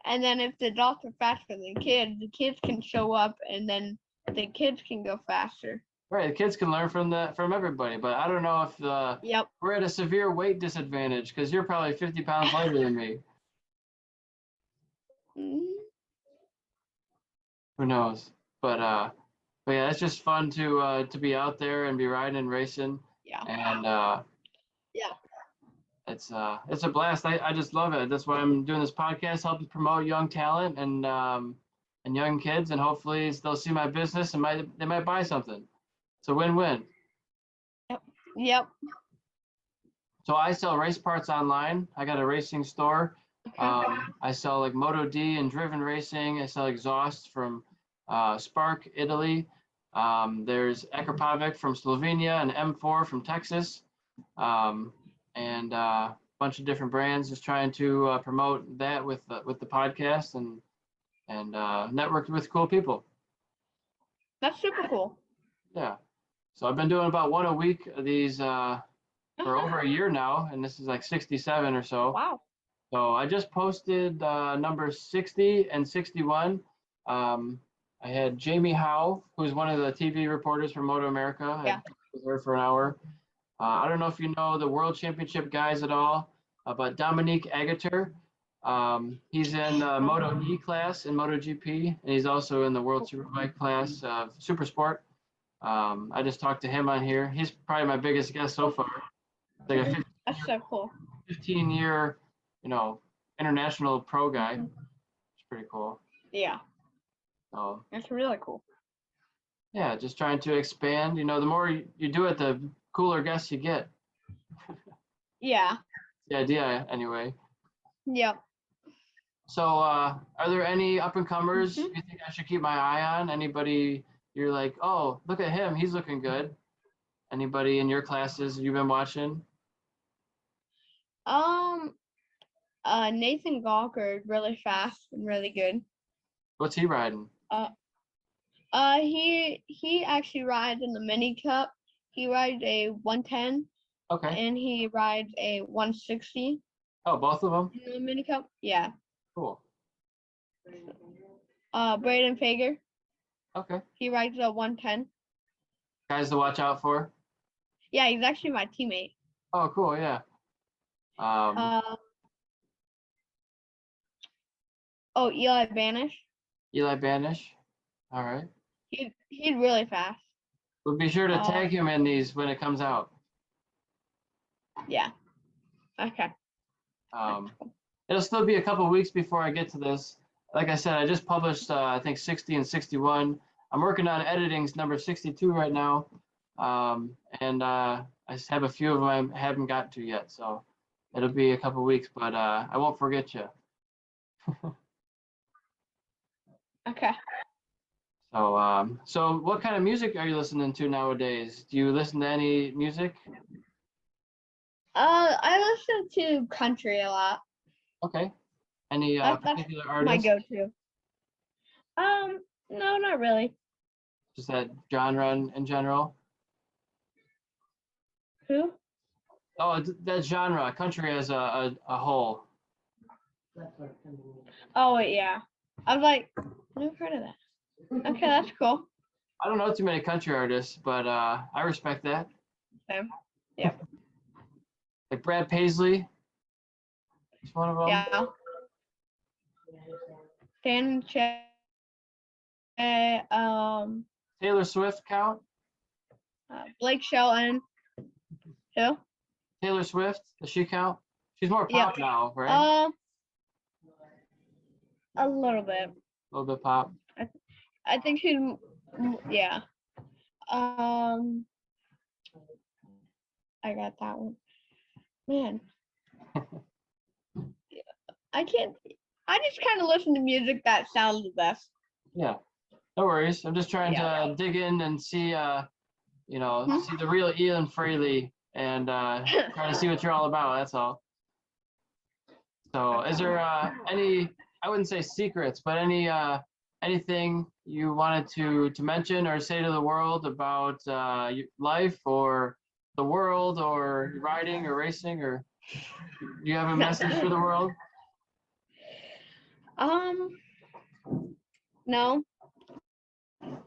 And then if the adults are faster than the kids can show up and then the kids can go faster. Right, the kids can learn from everybody, but I don't know if Yep. we're at a severe weight disadvantage because you're probably 50 pounds lighter than me. Mhm. Who knows? But yeah, it's just fun to be out there and be riding and racing, Yeah. and Yeah. it's a blast. I just love it. That's why I'm doing this podcast, helping promote young talent and young kids, and hopefully they'll see my business and they might buy something. It's a win-win. Yep. So I sell race parts online. I got a racing store. I sell like Moto D and driven racing. I sell exhaust from Spark, Italy. There's Akrapovic from Slovenia and M4 from Texas. And a bunch of different brands, just trying to promote that with the podcast and network with cool people. That's super cool. Yeah. So I've been doing about one a week of these for over a year now, and this is like 67 or so. Wow. So I just posted number 60 and 61. I had Jamie Howe, who's one of the TV reporters from Moto America. Yeah. I was there for an hour. I don't know if you know the World Championship guys at all, but Dominique Agater, he's in the Moto E class in MotoGP, and he's also in the World Superbike class, Super Sport. I just talked to him on here. He's probably my biggest guest so far. Like a That's so cool. 15-year, international pro guy. pretty cool. Yeah, So it's really cool. yeah, just trying to expand. You know, the more you do it, the cooler guests you get. Yeah. The idea, anyway. Yep. So, are there any up and comers Mhm. you think I should keep my eye on? Anybody you're like, oh, look at him, he's looking good. Anybody in your classes you've been watching? Nathan Gawker is really fast and really good. What's he riding? He actually rides in the mini cup. He rides a 110 Okay. and he rides a 160 Oh, both of them? in the mini cup. Yeah. Cool. Braden Fager, Okay. he rides a 110. Guys to watch out for? Yeah, he's actually my teammate. Oh, cool, yeah. Eli Banish. Eli Banish. All right. He's really fast. We'll be sure to tag him in these when it comes out. Yeah. Okay. It'll still be a couple weeks before I get to this. Like I said, I just published, I think 60 and 61. I'm working on editing number 62 right now. And I just have a few of them I haven't gotten to yet. So it'll be a couple weeks, but I won't forget you. Okay. So what kind of music are you listening to nowadays? Do you listen to any music? I listen to country a lot. Okay. Any That's particular my artist? go-to. No, not really. Just that genre in general? Who? Oh, that genre, country as a whole. Oh, yeah. I was like, never heard of that. Okay, that's cool. I don't know too many country artists, but I respect that. Same. Yep. Like Brad Paisley, he's one of them. Yeah. Dan Taylor Swift count? Blake Shelton. Who? Taylor Swift, does she count? She's more Yep. pop now, right? A little bit. A little bit pop. I think she's, yeah. I got that one. Man. I just kind of listen to music that sounds the best. Yeah, no worries. I'm just trying Yeah. to dig in and see, see the real Ian Fraley and try to see what you're all about. That's all. So, is there any? I wouldn't say secrets, but anything you wanted to mention or say to the world about life or the world or riding or racing, or do you have a message for the world? No.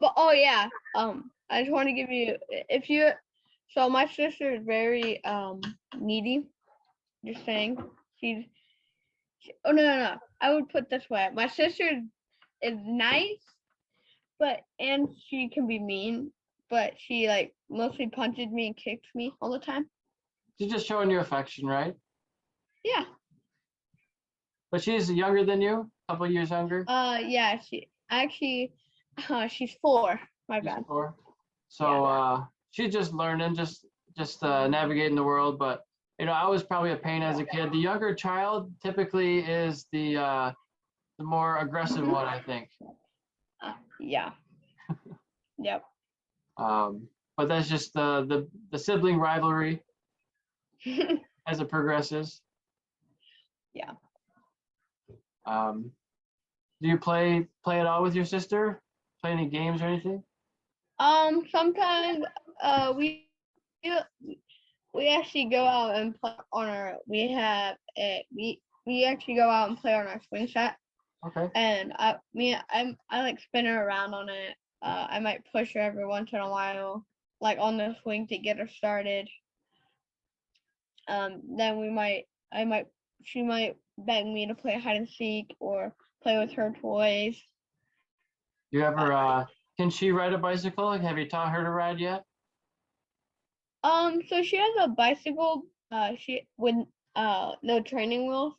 But yeah. I just want to give you so my sister is very needy. Just saying. Oh no. I would put this way. My sister is nice, and she can be mean, but she like mostly punches me and kicks me all the time. She's just showing you affection, right? Yeah. But she's younger than you, a couple of years younger. Yeah. She's 4. My bad. 4. So she's just learning, just navigating the world. But I was probably a pain as a kid. The younger child typically is the more aggressive one, I think. Yeah. Yep. But that's just the sibling rivalry as it progresses. Yeah. Do you play at all with your sister? Play any games or anything? Sometimes we actually go out and play on our we actually go out and play on our swing set. Okay. And I like spin her around on it. I might push her every once in a while, like on the swing to get her started. Then she might beg me to play hide and seek or play with her toys. You ever can she ride a bicycle? Have you taught her to ride yet? So she has a bicycle. She with no training wheels.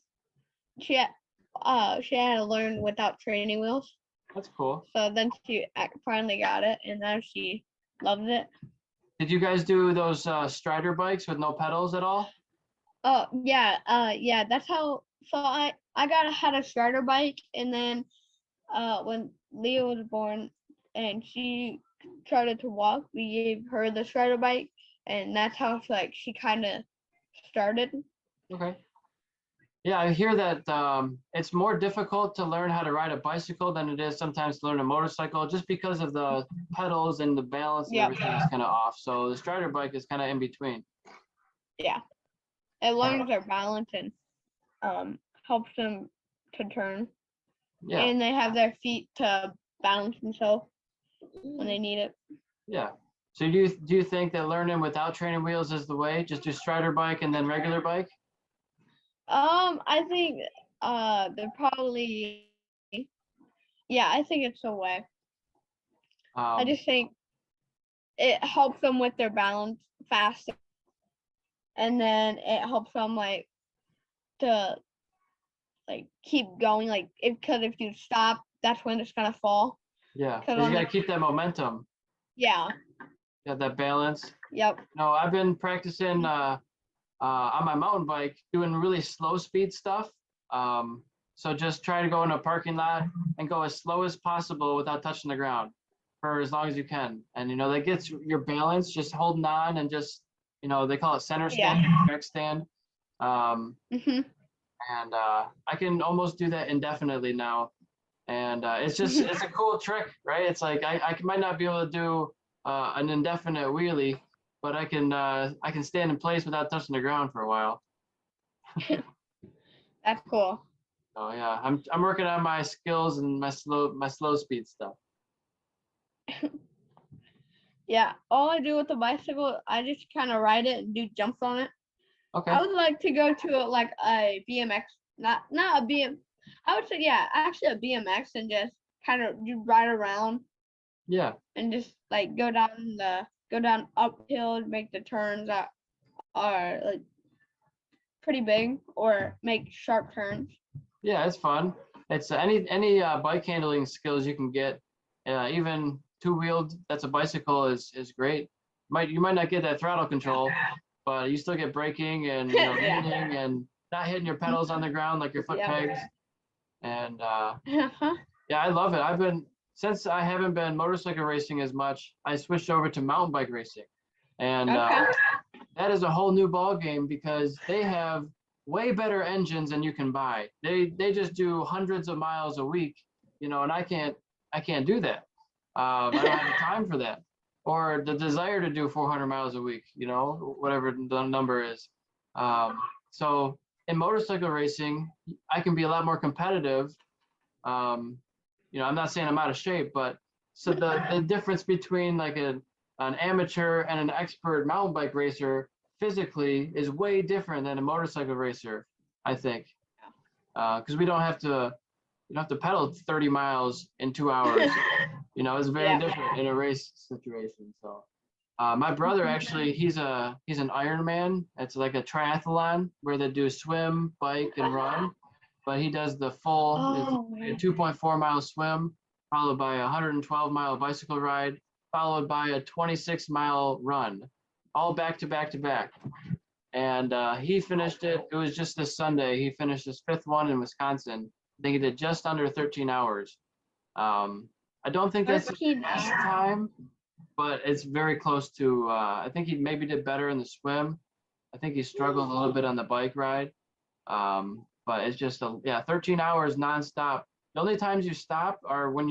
she had to learn without training wheels. That's cool. So then she finally got it, and now she loves it. Did you guys do those Strider bikes with no pedals at all? Oh yeah, yeah. That's how. So had a Strider bike, and then when Leah was born, and she started to walk, we gave her the Strider bike, and that's how she kind of started. Okay. Yeah, I hear that it's more difficult to learn how to ride a bicycle than it is sometimes to learn a motorcycle, just because of the pedals and the balance and everything is kind of off. So the Strider bike is kind of in between. Yeah, it learns their balance and helps them to turn. Yeah. And they have their feet to balance themselves when they need it. Yeah. So do you think that learning without training wheels is the way? Just do Strider bike and then regular bike? I think they're probably, yeah, I think it's a way. I just think it helps them with their balance faster, and then it helps them to keep going, because if you stop, that's when it's gonna fall. Yeah, because you gotta keep that momentum. Yeah. Yeah, that balance. Yep. No, I've been practicing on my mountain bike doing really slow speed stuff. So just try to go in a parking lot and go as slow as possible without touching the ground for as long as you can. And that gets your balance, just holding on and just they call it center stand, track stand. And I can almost do that indefinitely now. And it's a cool trick, right? It's like I might not be able to do an indefinite wheelie, but I can stand in place without touching the ground for a while. That's cool. Oh yeah, I'm working on my skills and my slow speed stuff. Yeah, all I do with the bicycle, I just kind of ride it and do jumps on it. Okay. I would like to go to a BMX, not a BM. I would say, yeah, actually a BMX, and just kind of you ride around. Yeah. And just go down uphill, make the turns that are pretty big, or make sharp turns. Yeah, it's fun. It's any bike handling skills you can get, even two-wheeled. That's a bicycle is great. You might not get that throttle control, but you still get braking and hitting and not hitting your pedals on the ground like your foot pegs. And yeah, I love it. Since I haven't been motorcycle racing as much, I switched over to mountain bike racing, and that is a whole new ball game because they have way better engines than you can buy. They just do hundreds of miles a week, and I can't do that. I don't have the time for that, or the desire to do 400 miles a week, whatever the number is. So in motorcycle racing, I can be a lot more competitive. I'm not saying I'm out of shape, but so the difference between an amateur and an expert mountain bike racer physically is way different than a motorcycle racer, I think, because we don't have to pedal 30 miles in 2 hours. It's very different in a race situation. So my brother actually, he's an Ironman. It's like a triathlon where they do swim, bike, and run. But he does the full 2.4 mile swim, followed by a 112-mile bicycle ride, followed by a 26-mile run, all back to back to back. And he finished it. It was just this Sunday. He finished his 5th one in Wisconsin. I think he did just under 13 hours. I don't think that's the best time, but it's very close to. I think he maybe did better in the swim. I think he struggled a little bit on the bike ride. But it's just 13 hours nonstop. The only times you stop are when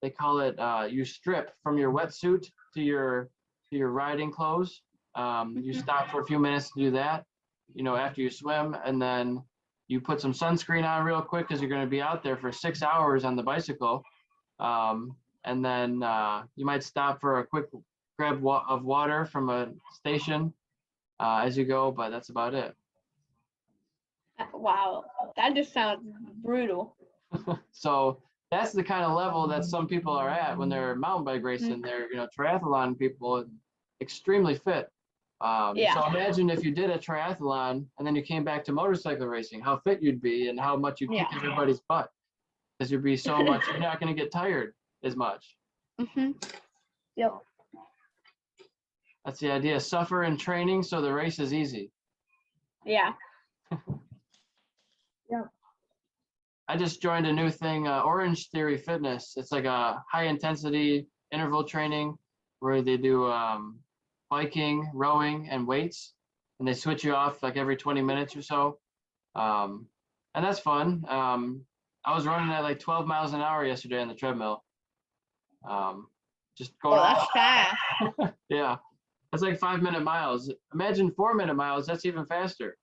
they call it, you strip from your wetsuit to your riding clothes. You stop for a few minutes to do that, after you swim, and then you put some sunscreen on real quick because you're going to be out there for 6 hours on the bicycle. And then you might stop for a quick grab of water from a station as you go, but that's about it. Wow, that just sounds brutal. So that's the kind of level that some people are at when they're mountain bike racing. They're triathlon people, extremely fit. Yeah. So imagine if you did a triathlon and then you came back to motorcycle racing, how fit you'd be and how much you'd kick Yeah. everybody's butt. Because you'd be so much, you're not going to get tired as much. Yep. That's the idea. Suffer in training so the race is easy. Yeah. Yep. I just joined a new thing, Orange Theory Fitness. It's like a high intensity interval training where they do biking, rowing, and weights, and they switch you off like every 20 minutes or so. And that's fun. I was running at like 12 miles an hour yesterday on the treadmill. Just going. Oh, that's fast. Yeah, that's like 5-minute miles. Imagine 4-minute miles. That's even faster.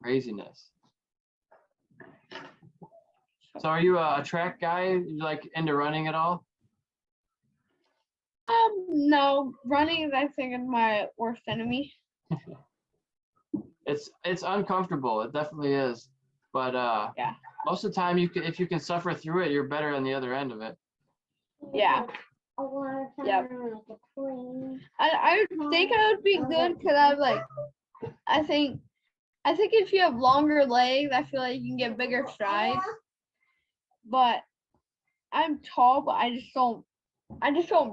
Craziness. So are you a track guy? You like into running at all? No, running is I think is my worst enemy. It's uncomfortable. It definitely is. But Yeah. most of the time, if you can suffer through it, you're better on the other end of it. Yeah. Yep. I think I would be good because I think if you have longer legs, I feel like you can get bigger strides. But I'm tall, but I just don't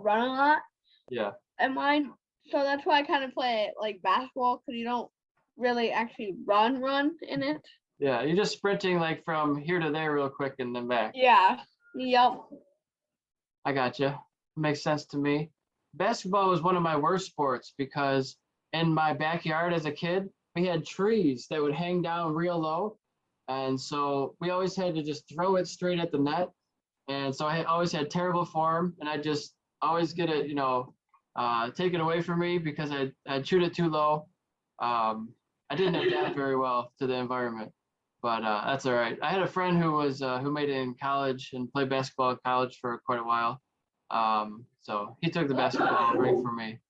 run a lot. Yeah. And mine, so that's why I kind of play it like basketball because you don't really actually run in it. Yeah, you're just sprinting like from here to there real quick and then back. Yeah. Yep. I gotcha. Makes sense to me. Basketball was one of my worst sports because in my backyard as a kid, we had trees that would hang down real low. And so we always had to just throw it straight at the net. And so I always had terrible form, and I just always get it, taken away from me because I'd shoot it too low. I didn't adapt very well to the environment, but that's all right. I had a friend who made it in college and played basketball at college for quite a while. So he took the basketball ring from me.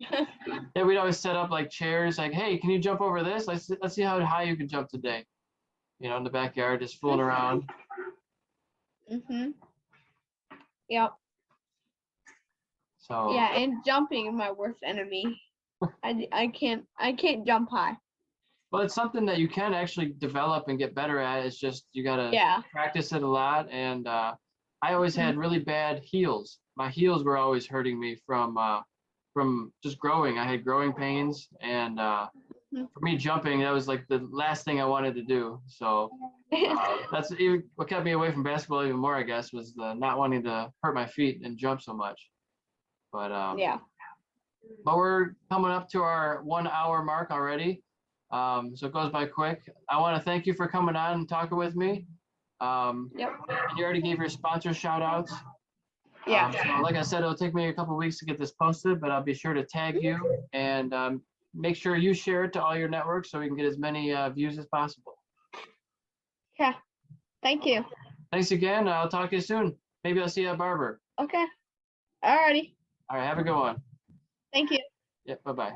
Yeah, we'd always set up like chairs, like, hey, can you jump over this? Let's see how high you can jump today. In the backyard, just fooling around. Yep. So yeah, and jumping is my worst enemy. I can't jump high. Well, it's something that you can actually develop and get better at. It's just you gotta practice it a lot. And I always had really bad heels. My heels were always hurting me from just growing. I had growing pains, and for me, jumping, that was like the last thing I wanted to do. So that's even what kept me away from basketball even more, I guess, was the not wanting to hurt my feet and jump so much. But but we're coming up to our 1 hour mark already. So it goes by quick. I want to thank you for coming on and talking with me. And you already gave your sponsor shout outs. So like I said, it'll take me a couple weeks to get this posted, but I'll be sure to tag you and make sure you share it to all your networks so we can get as many views as possible. Yeah. Thank you. Thanks again. I'll talk to you soon. Maybe I'll see you at Barber. Okay. Alrighty. All right. Have a good one. Thank you. Yeah. Bye-bye.